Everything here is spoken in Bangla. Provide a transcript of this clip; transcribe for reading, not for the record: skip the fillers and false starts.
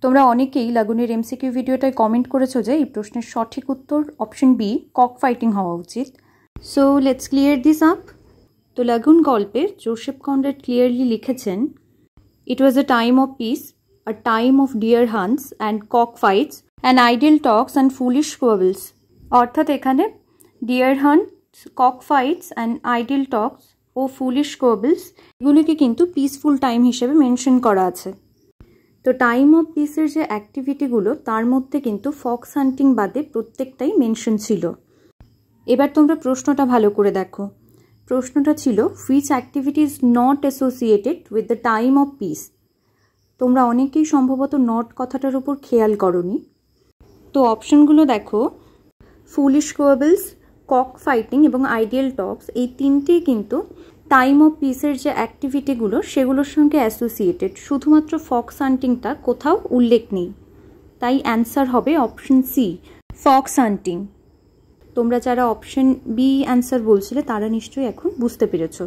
তোমরা অনেকেই লাগুনের এমসিকিউ ভিডিওটায় কমেন্ট করেছো যে এই প্রশ্নের সঠিক উত্তর অপশন বি কক ফাইটিং হওয়া উচিত। So let's clear this up. তো লাগুন গল্পের জোসেফ কনরাড ক্লিয়ারলি লিখেছেন, it was a time of peace, a time of deer hunts and cock fights and idle talks and foolish quarrels. অর্থাৎ এখানে deer hunts, cock fights and idle talks ও ফুলিশ কোয়াবলস এগুলিকে কিন্তু পিসফুল টাইম হিসেবে মেনশন করা আছে। তো টাইম অফ পিসের যে অ্যাক্টিভিটিগুলো তার মধ্যে কিন্তু ফক্স হান্টিং বাদে প্রত্যেকটাই মেনশন ছিল। এবার তোমরা প্রশ্নটা ভালো করে দেখো। প্রশ্নটা ছিল which activity is not associated with the time of piece. তোমরা অনেকেই সম্ভবত নট কথাটার উপর খেয়াল করনি। তো অপশনগুলো দেখো, ফুলিশ কোয়াবলস, কক ফাইটিং এবং আইডিয়াল টক্স এই তিনটেই কিন্তু টাইম অফ পিসের যে অ্যাক্টিভিটিগুলো সেগুলোর সঙ্গে অ্যাসোসিয়েটেড, শুধুমাত্র ফক্স হান্টিংটা কোথাও উল্লেখ নেই। তাই অ্যান্সার হবে অপশন সি, ফক্স হান্টিং। তোমরা যারা অপশন বি অ্যান্সার বলছিলে তারা নিশ্চয়ই এখন বুঝতে পেরেছো।